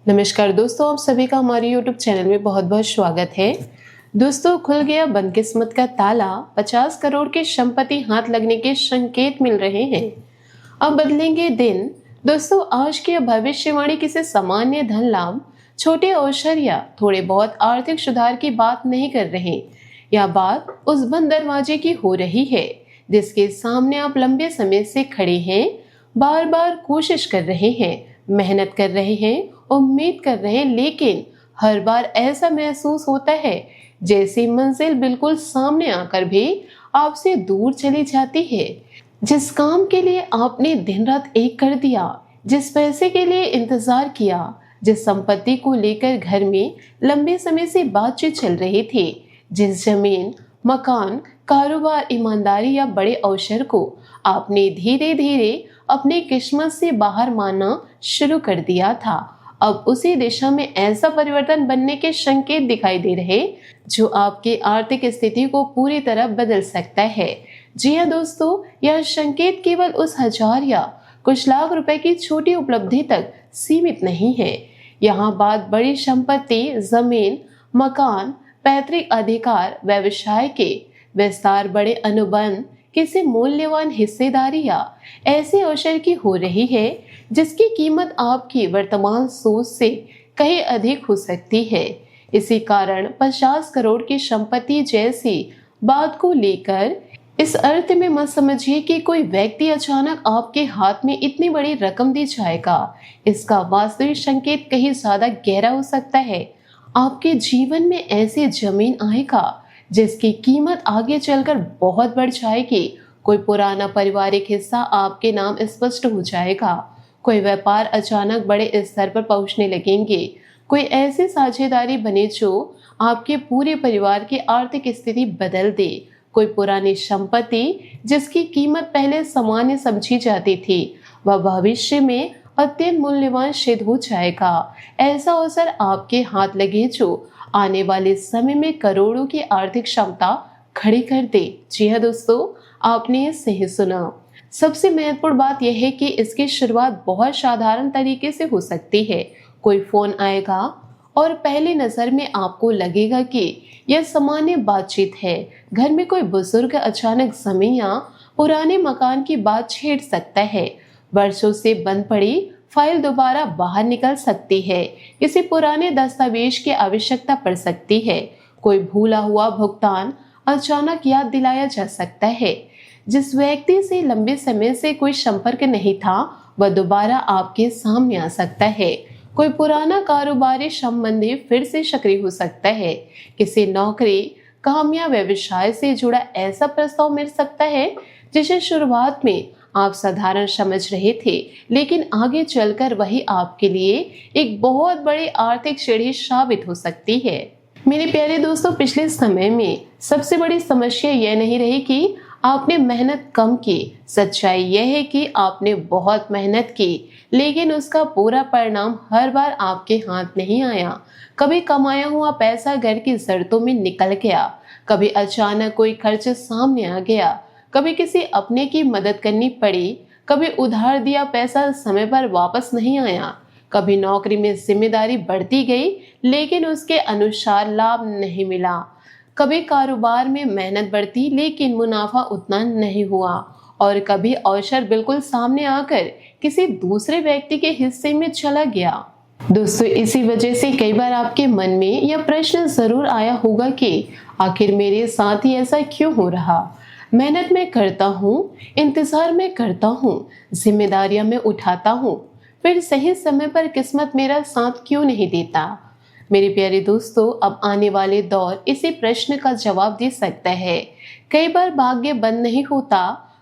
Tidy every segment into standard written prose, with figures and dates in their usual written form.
नमस्कार दोस्तों, आप सभी का हमारे YouTube चैनल में बहुत बहुत स्वागत है। दोस्तों, खुल गया बदकिस्मत का ताला। 50 करोड़ की संपत्ति हाथ लगने के संकेत मिल रहे हैं। अब बदलेंगे दिन। दोस्तों, आज की भविष्यवाणी किसी सामान्य धन लाभ, छोटे अवसर या थोड़े बहुत आर्थिक सुधार की बात नहीं कर रहे। यह बात उस बंद दरवाजे की हो रही है जिसके सामने आप लंबे समय से खड़े हैं, बार बार कोशिश कर रहे हैं, मेहनत कर रहे हैं, उम्मीद कर रहे हैं, लेकिन हर बार ऐसा महसूस होता है जैसी मंजिल बिल्कुल सामने आकर भी आपसे दूर चली जाती है। जिस काम के लिए आपने दिन रात एक कर दिया, जिस पैसे के लिए इंतजार किया, जिस संपत्ति को लेकर घर में लंबे समय से बातचीत चल रही थी, जिस जमीन, मकान, कारोबार, ईमानदारी या बड़े अवसर को आपने धीरे धीरे अपनी किस्मत से बाहर मानना शुरू कर दिया था, अब उसी दिशा में ऐसा परिवर्तन बनने के संकेत दिखाई दे रहे जो आपकी आर्थिक स्थिति को पूरी तरह बदल सकता है। जी हाँ दोस्तों, यह संकेत केवल उस हजार या कुछ लाख रुपए की छोटी उपलब्धि तक सीमित नहीं है। यहाँ बात बड़ी संपत्ति, जमीन, मकान, पैतृक अधिकार, व्यवसाय के विस्तार, बड़े अनुबंध, किसी मूल्यवान हिस्सेदारी या ऐसे अवसर की हो रही है जिसकी कीमत आपकी वर्तमान सोच से कहीं अधिक हो सकती है। इसी कारण 50 करोड़ की संपत्ति जैसी बात को लेकर इस अर्थ में मत समझिए कि कोई व्यक्ति अचानक आपके हाथ में इतनी बड़ी रकम दे जाएगा। इसका वास्तविक संकेत कहीं ज्यादा गहरा हो सकता है। आपके जीवन में ऐसी जमीन आएगा जिसकी कीमत आगे चलकर बहुत बढ़ जाएगी। कोई पुराना पारिवारिक हिस्सा आपके नाम स्पष्ट हो जाएगा। कोई व्यापार अचानक बड़े स्तर पर पहुंचने लगेंगे। कोई ऐसी साझेदारी बने जो आपके पूरे परिवार की आर्थिक स्थिति बदल दे। कोई पुरानी संपत्ति जिसकी कीमत पहले सामान्य समझी जाती थी, वह भविष्य में अत्यंत मूल्यवान सिद्ध हो जाएगा। ऐसा अवसर आपके हाथ लगे जो आने वाले समय में करोड़ों की आर्थिक क्षमता खड़ी कर दे। जी हाँ दोस्तों, आपने सही सुना। सबसे महत्वपूर्ण बात यह है कि इसकी शुरुआत बहुत साधारण तरीके से हो सकती है। कोई फोन आएगा और पहली नजर में आपको लगेगा कि यह सामान्य बातचीत है। घर में कोई बुजुर्ग अचानक जमीन या पुराने मकान की बात छेड़ सकता है। वर्षों से बंद पड़ी फाइल दोबारा बाहर निकल सकती है। किसी पुराने दस्तावेज की आवश्यकता पड़ सकती है। कोई भूला हुआ भुगतान अचानक याद दिलाया जा सकता है। जिस व्यक्ति से लंबे समय से कोई संपर्क नहीं था, वह दोबारा आपके सामने आ सकता है। कोई पुराना कारोबारी संबंधी फिर से सक्रिय हो सकता है। किसी नौकरी, काम या व्यवसाय से जुड़ा ऐसा प्रस्ताव मिल सकता है जिसे शुरुआत में आप साधारण समझ रहे थे, लेकिन आगे चलकर वही आपके लिए एक बहुत बड़ी आर्थिक सीढ़ी साबित हो सकती है। मेरे प्यारे दोस्तों, पिछले समय में सबसे बड़ी समस्या यह नहीं रही कि आपने मेहनत कम की। सच्चाई यह है कि आपने बहुत मेहनत की, लेकिन उसका पूरा परिणाम हर बार आपके हाथ नहीं आया। कभी कमाया हुआ पैसा घर की जरूरतों में निकल गया, कभी अचानक कोई खर्च सामने आ गया, कभी किसी अपने की मदद करनी पड़ी, कभी उधार दिया पैसा समय पर वापस नहीं आया, कभी नौकरी में जिम्मेदारी बढ़ती गई लेकिन उसके अनुसार लाभ नहीं मिला, कभी कारोबार में मेहनत बढ़ती लेकिन मुनाफा उतना नहीं हुआ, और कभी अवसर बिल्कुल सामने आकर किसी दूसरे व्यक्ति के हिस्से में चला गया। दोस्तों, इसी वजह से कई बार आपके मन में यह प्रश्न जरूर आया होगा कि आखिर मेरे साथ ही ऐसा क्यों हो रहा। मेहनत मैं करता हूँ, इंतजार में करता हूँ, जिम्मेदारियां मैं उठाता हूँ, फिर सही समय पर किस्मत मेरा साथ क्यों नहीं देता। मेरे प्यारे दोस्तों, अब आने वाले दौर इसी प्रश्न का जवाब दे सकता है। कई बार भाग्य बंद नहीं होता,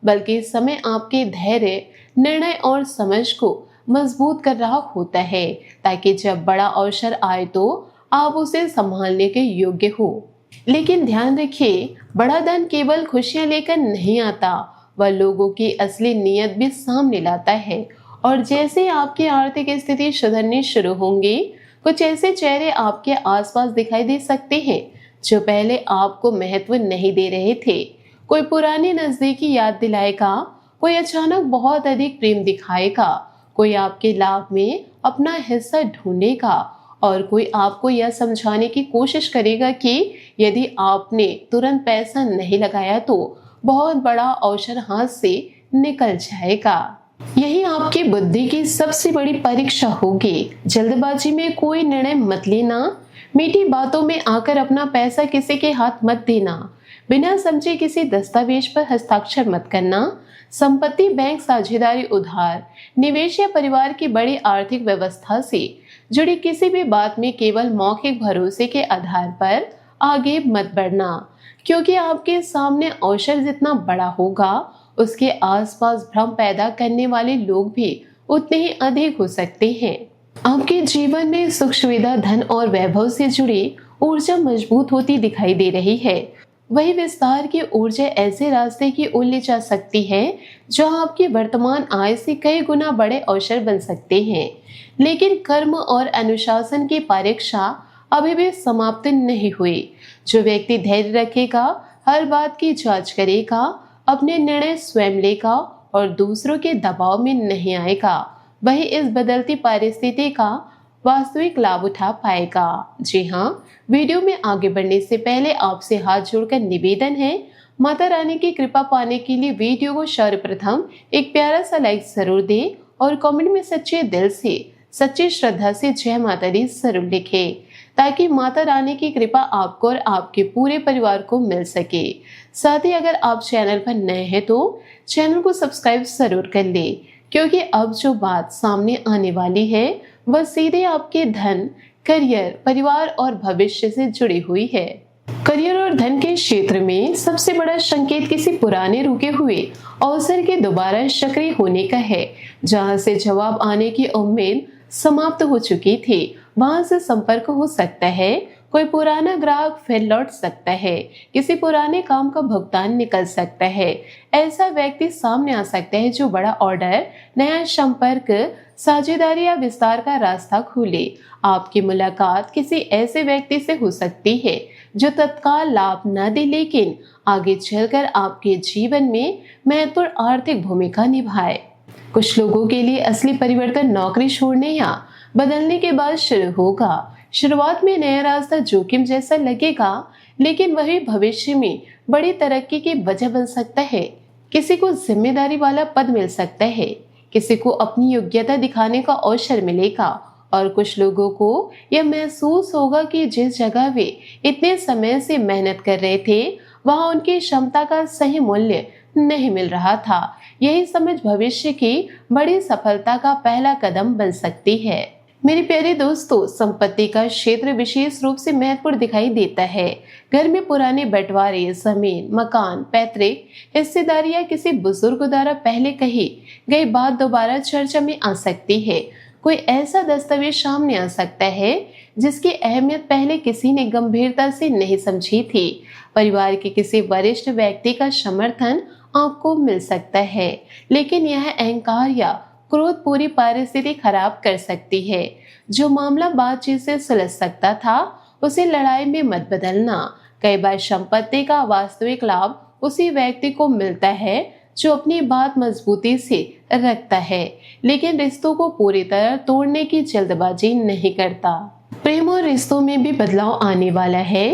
बल्कि समय आपके धैर्य, निर्णय और समझ को मजबूत कर रहा होता है, ताकि जब बड़ा अवसर आए तो आप उसे संभालने के योग्य हो। लेकिन ध्यान रखिए, बड़ा धन केवल खुशियां लेकर नहीं आता, वह लोगों की असली नीयत भी सामने लाता है। और जैसे आपकी आर्थिक स्थिति सुधरनी शुरू होंगी, कुछ ऐसे चेहरे आपके आसपास दिखाई दे सकते हैं जो पहले आपको महत्व नहीं दे रहे थे। कोई पुरानी नजदीकी याद दिलाएगा, कोई अचानक बहुत अधिक प्रेम दिखाएगा, कोई आपके लाभ में अपना हिस्सा ढूंढेगा और कोई आपको यह समझाने की कोशिश करेगा कि यदि आपने तुरंत पैसा नहीं लगाया तो बहुत बड़ा अवसर हाथ से निकल जाएगा। यही आपकी बुद्धि की सबसे बड़ी परीक्षा होगी। जल्दबाजी में कोई निर्णय मत लेना, मीठी बातों में आकर अपना पैसा किसी के हाथ मत देना, बिना समझे किसी दस्तावेज पर हस्ताक्षर मत करना। संपत्ति, बैंक, साझेदारी, उधार, निवेश या परिवार की बड़ी आर्थिक व्यवस्था से जुड़ी किसी भी बात में केवल मौखिक भरोसे के आधार पर आगे मत बढ़ना, क्योंकि आपके सामने अवसर जितना बड़ा होगा उसके आसपास भ्रम पैदा करने वाले लोग भी उतने ही अधिक हो सकते हैं। आपके जीवन में सुख, सुविधा, धन और वैभव से जुड़ी ऊर्जा मजबूत होती दिखाई दे रही है। वही विस्तार की ऊर्जा ऐसे रास्ते की ओर ले जा सकती है जहां आपकी वर्तमान आय से कई गुना बड़े अवसर बन सकते हैं। लेकिन कर्म और अनुशासन की परीक्षा अभी भी समाप्त नहीं हुई। जो व्यक्ति धैर्य रखेगा, हर बात की जांच करेगा, अपने निर्णय स्वयं लेगा और दूसरों के दबाव में नहीं आएगा, वही इस बदलती परिस्थिति का वास्तविक लाभ उठा पाएगा। जी हाँ, वीडियो में आगे बढ़ने से पहले आपसे हाथ जोड़कर निवेदन है, माता रानी की कृपा पाने के लिए वीडियो को सर्वप्रथम एक प्यारा सा लाइक जरूर दें और कमेंट में सच्चे दिल से, सच्ची श्रद्धा से जय माता दी जरूर लिखें, ताकि माता रानी की कृपा आपको और आपके पूरे परिवार को मिल सके। साथ ही अगर आप चैनल पर नए हैं तो चैनल को सब्सक्राइब जरूर कर ले, क्योंकि अब जो बात सामने आने वाली है वह सीधे आपके धन, करियर, परिवार और भविष्य से जुड़ी हुई है। करियर और धन के क्षेत्र में सबसे बड़ा संकेत किसी पुराने रुके हुए अवसर के दोबारा सक्रिय होने का है। जहां से जवाब आने की उम्मीद समाप्त हो चुकी थी, वहां से संपर्क हो सकता है। कोई पुराना ग्राहक फिर लौट सकता है, किसी पुराने काम का भुगतान निकल सकता है, ऐसा व्यक्ति सामने आ सकता है जो बड़ा ऑर्डर, नया संपर्क, साझेदारी या विस्तार का रास्ता खोले। आपकी मुलाकात किसी ऐसे व्यक्ति से हो सकती है जो तत्काल लाभ न दे, लेकिन आगे चलकर आपके जीवन में महत्वपूर्ण आर्थिक भूमिका निभाए। कुछ लोगों के लिए असली परिवर्तन नौकरी छोड़ने या बदलने के बाद शुरू होगा। शुरुआत में नया रास्ता जोखिम जैसा लगेगा, लेकिन वही भविष्य में बड़ी तरक्की की वजह बन सकता है। किसी को जिम्मेदारी वाला पद मिल सकता है, किसी को अपनी योग्यता दिखाने का अवसर मिलेगा और कुछ लोगों को यह महसूस होगा कि जिस जगह वे इतने समय से मेहनत कर रहे थे वहां उनकी क्षमता का सही मूल्य नहीं मिल रहा था। यही समझ भविष्य की बड़ी सफलता का पहला कदम बन सकती है। मेरे प्यारे दोस्तों, संपत्ति का क्षेत्र विशेष रूप से महत्वपूर्ण दिखाई देता है। घर में पुराने बंटवारे, जमीन, मकान, पैतृक हिस्सेदारी या किसी बुजुर्ग द्वारा पहले कही गई बात दोबारा चर्चा में आ सकती है। कोई ऐसा दस्तावेज सामने आ सकता है जिसकी अहमियत पहले किसी ने गंभीरता से नहीं समझी थी। परिवार के किसी वरिष्ठ व्यक्ति का समर्थन आपको मिल सकता है, लेकिन यह अहंकार या क्रोध पूरी परिस्थिति खराब कर सकती है। जो मामला बातचीत से सुलझ सकता था उसे लड़ाई में मत बदलना। कई बार संपत्ति का वास्तविक लाभ उसी व्यक्ति को मिलता है जो अपनी बात मजबूती से रखता है, लेकिन रिश्तों को पूरी तरह तोड़ने की जल्दबाजी नहीं करता। प्रेम और रिश्तों में भी बदलाव आने वाला है।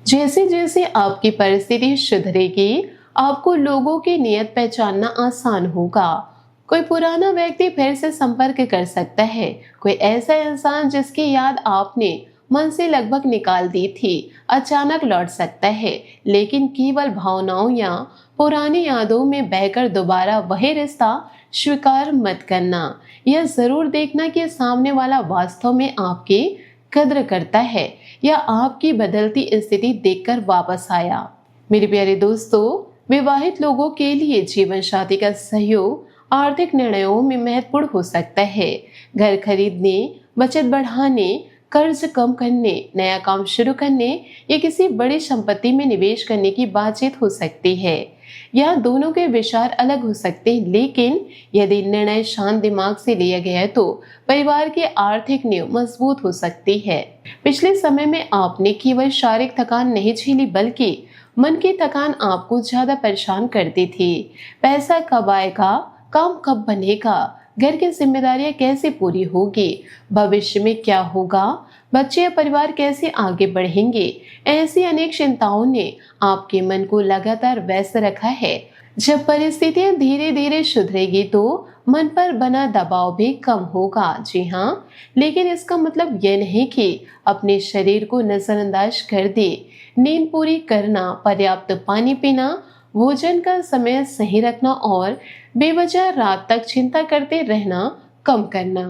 जैसे जैसे आपकी परिस्थिति सुधरेगी, आपको लोगों की नीयत पहचानना आसान होगा। कोई पुराना व्यक्ति फिर से संपर्क कर सकता है। कोई ऐसा इंसान जिसकी याद आपने मन से लगभग निकाल दी थी अचानक लौट सकता है, लेकिन केवल भावनाओं या पुरानी यादों में बहकर दोबारा वही रिश्ता स्वीकार मत करना। यह जरूर देखना कि सामने वाला वास्तव में आपकी कद्र करता है या आपकी बदलती स्थिति देखकर वापस आया। मेरे प्यारे दोस्तों, विवाहित लोगों के लिए जीवन साथी का सहयोग आर्थिक निर्णयों में महत्वपूर्ण हो सकता है। घर खरीदने, बचत बढ़ाने, कर्ज कम करने, नया काम शुरू करने या किसी बड़ी संपत्ति में निवेश करने की बातचीत हो सकती है। यह दोनों के विचार अलग हो सकते हैं, लेकिन यदि निर्णय शांत दिमाग से लिया गया है तो परिवार की आर्थिक नींव मजबूत हो सकती है। पिछले समय में आपने केवल शारीरिक थकान नहीं झेली, बल्कि मन की थकान आपको ज्यादा परेशान करती थी। पैसा कब आएगा, काम कब बनेगा, घर की जिम्मेदारियां कैसे पूरी होगी, भविष्य में क्या होगा, बच्चे या परिवार कैसे आगे बढ़ेंगे, ऐसी अनेक चिंताओं ने आपके मन को लगातार व्यस्त रखा है। जब परिस्थितियां धीरे धीरे सुधरेगी तो मन पर बना दबाव भी कम होगा। जी हाँ, लेकिन इसका मतलब यह नहीं कि अपने शरीर को नजरअंदाज कर दे। नींद पूरी करना, पर्याप्त पानी पीना, भोजन का समय सही रखना और बेवजह रात तक चिंता करते रहना कम करना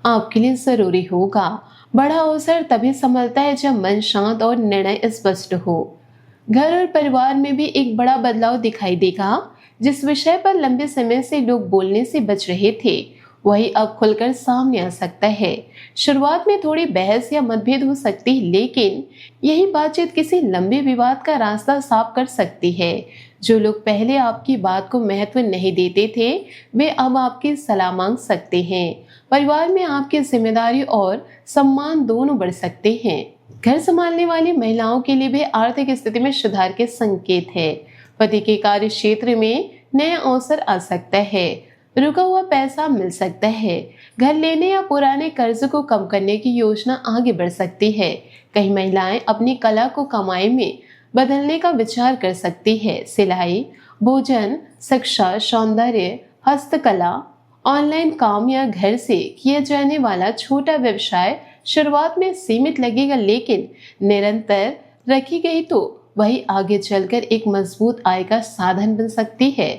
आपके लिए जरूरी होगा। बड़ा अवसर तभी संभलता है जब मन शांत और निर्णय स्पष्ट हो। घर और परिवार में भी एक बड़ा बदलाव दिखाई देगा। जिस विषय पर लंबे समय से लोग बोलने से बच रहे थे, वही अब खुलकर सामने आ सकता है। शुरुआत में थोड़ी बहस या मतभेद हो सकती है, लेकिन यही बातचीत किसी लंबे विवाद का रास्ता साफ कर सकती है। जो लोग पहले आपकी बात को महत्व नहीं देते थे, वे अब आपकी सलाह मांग सकते हैं। परिवार में आपकी जिम्मेदारी और सम्मान दोनों बढ़ सकते हैं। घर संभालने वाली महिलाओं के लिए भी आर्थिक स्थिति में सुधार के संकेत है। पति के कार्य क्षेत्र में नया अवसर आ सकता है, रुका हुआ पैसा मिल सकता है, घर लेने या पुराने कर्ज को कम करने की योजना आगे बढ़ सकती है। कई महिलाएं अपनी कला को कमाई में बदलने का विचार कर सकती है। सिलाई, भोजन, शिक्षा, सौंदर्य, हस्तकला, ऑनलाइन काम या घर से किया जाने वाला छोटा व्यवसाय शुरुआत में सीमित लगेगा, लेकिन निरंतर रखी गई तो वही आगे चलकर एक मजबूत आय का साधन बन सकती है।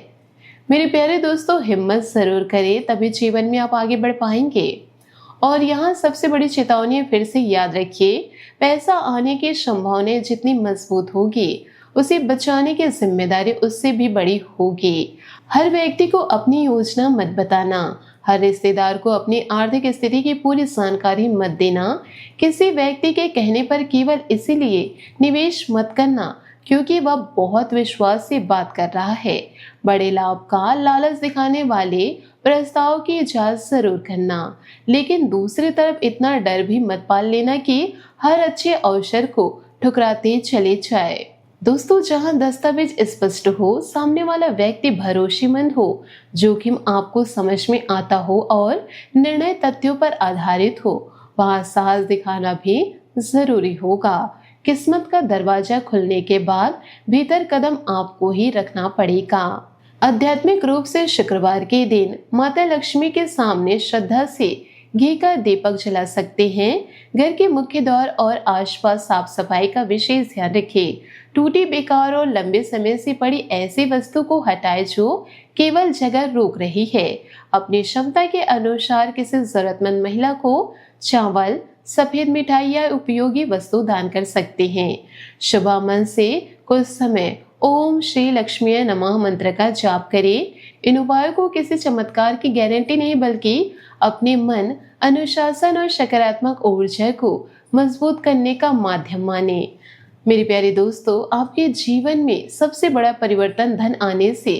मेरे प्यारे दोस्तों, हिम्मत जरूर करें, तभी जीवन में आप आगे बढ़ पाएंगे। और यहाँ सबसे बड़ी चेतावनी फिर से याद रखिए, पैसा आने की संभावना जितनी मजबूत होगी, उसे बचाने की जिम्मेदारी उससे भी बड़ी होगी। हर व्यक्ति को अपनी योजना मत बताना, हर रिश्तेदार को अपनी आर्थिक स्थिति की पूरी जानकारी मत देना, किसी व्यक्ति के कहने पर केवल इसीलिए निवेश मत करना क्योंकि वह बहुत विश्वास से बात कर रहा है। बड़े लाभ का लालच दिखाने वाले प्रस्ताव की इजाजत जरूर करना, लेकिन दूसरी तरफ इतना डर भी मत पाल लेना कि हर अच्छे अवसर को ठुकराते चले जाए। दोस्तों, जहां दस्तावेज स्पष्ट हो, सामने वाला व्यक्ति भरोसेमंद हो, जोखिम आपको समझ में आता हो और निर्णय तथ्यों पर आधारित हो, वहां साहस दिखाना भी जरूरी होगा। किस्मत का दरवाजा खुलने के बाद भीतर कदम आपको ही रखना पड़ेगा। आध्यात्मिक रूप से शुक्रवार के दिन माता लक्ष्मी के सामने श्रद्धा से घी का दीपक जला सकते हैं। घर के मुख्य द्वार और आसपास साफ सफाई का विशेष ध्यान रखें। टूटी, बेकार और लंबे समय से पड़ी ऐसी वस्तु को हटाए जो केवल जगह रोक रही है। अपनी क्षमता के अनुसार किसी जरूरतमंद महिला को चावल, सफेद मिठाई या उपयोगी वस्तु दान कर सकते हैं। शुभ मन से कुछ समय ओम श्री लक्ष्मी नमः मंत्र का जाप करें। इन उपायों को किसी चमत्कार की गारंटी नहीं, बल्कि अपने मन, अनुशासन और सकारात्मक ऊर्जा को मजबूत करने का माध्यम माने। मेरे प्यारे दोस्तों, आपके जीवन में सबसे बड़ा परिवर्तन धन आने से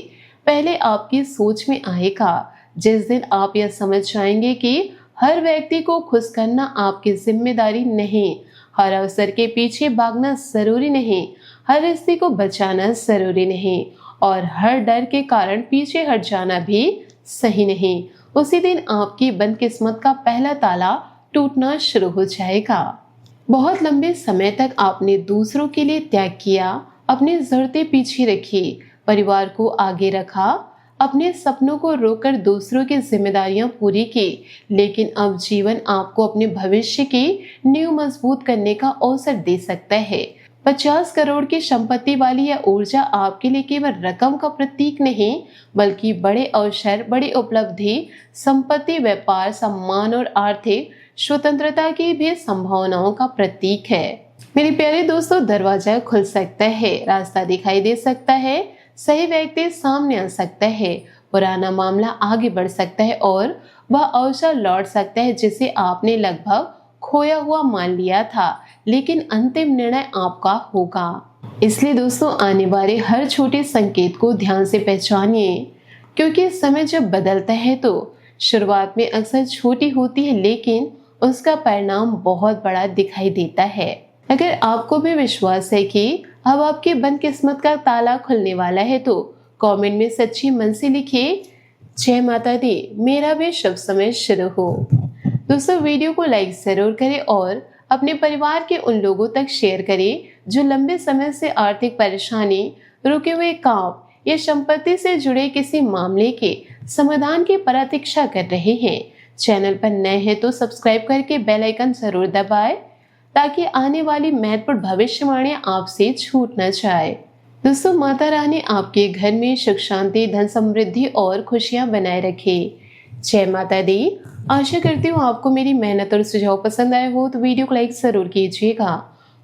पहले आपकी सोच में आएगा। जिस दिन आप यह समझ जाएंगे कि हर व्यक्ति को खुश करना आपकी जिम्मेदारी नहीं, हर अवसर के पीछे भागना जरूरी नहीं, हर रिश्ते को बचाना जरूरी नहीं और हर डर के कारण पीछे हट जाना भी सही नहीं, उसी दिन आपकी बदकिस्मत का पहला ताला टूटना शुरू हो जाएगा। बहुत लंबे समय तक आपने दूसरों के लिए त्याग किया, अपनी जरूरतें पीछे रखी, परिवार को आगे रखा, अपने सपनों को रोककर दूसरों की जिम्मेदारियां पूरी की, लेकिन अब जीवन आपको अपने भविष्य की नींव मजबूत करने का अवसर दे सकता है। 50 करोड़ की संपत्ति वाली यह ऊर्जा आपके लिए केवल रकम का प्रतीक नहीं, बल्कि बड़े अवसर, बड़ी उपलब्धि, संपत्ति, व्यापार, सम्मान और आर्थिक स्वतंत्रता की भी संभावनाओं का प्रतीक है। मेरे प्यारे दोस्तों, दरवाजा खुल सकता है, रास्ता दिखाई दे सकता है, सही व्यक्ति सामने आ सकता है, पुराना मामला आगे बढ़ सकता है और वह अवसर लौट सकता है जिसे आपने लगभग खोया हुआ मान लिया था, लेकिन अंतिम निर्णय आपका होगा। इसलिए दोस्तों, आने वाले हर छोटे संकेत को ध्यान से पहचानिए, क्योंकि समय जब बदलता है तो शुरुआत में अक्सर छोटी होती है, लेकिन उसका परिणाम बहुत बड़ा दिखाई देता है। अगर आपको भी विश्वास है कि अब आपके बदकिस्मत का ताला खुलने वाला है तो कमेंट में सच्ची मन से लिखिए, जय माता दी, मेरा भी शुभ समय शुरू हो। दोस्तों, वीडियो को लाइक जरूर करें और अपने परिवार के उन लोगों तक शेयर करें जो लंबे समय से आर्थिक परेशानी, रुके हुए काम या संपत्ति से जुड़े किसी मामले के समाधान की प्रतीक्षा कर रहे हैं। चैनल पर नए हैं तो सब्सक्राइब करके बेल आइकन जरूर दबाएं ताकि आने वाली महत्वपूर्ण भविष्यवाणियां आपसे छूट न जाए। दोस्तों, माता रानी आपके घर में सुख शांति, धन समृद्धि और खुशियां बनाए रखे। जय माता दी। आशा करती हूँ आपको मेरी मेहनत और सुझाव पसंद आए हो तो वीडियो को लाइक जरूर कीजिएगा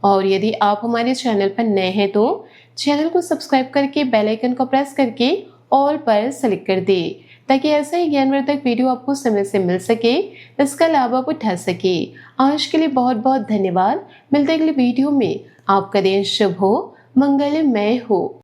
और यदि आप हमारे चैनल पर नए हैं तो चैनल को सब्सक्राइब करके बेल आइकन को प्रेस करके ऑल पर सेलेक्ट कर दे ताकि ऐसा ही ज्ञानवर्धक वीडियो आपको समय से मिल सके, इसका लाभ आप उठा सके। आज के लिए बहुत बहुत धन्यवाद। मिलते हैं अगले वीडियो में। आपका दिन शुभ हो, मंगलमय हो।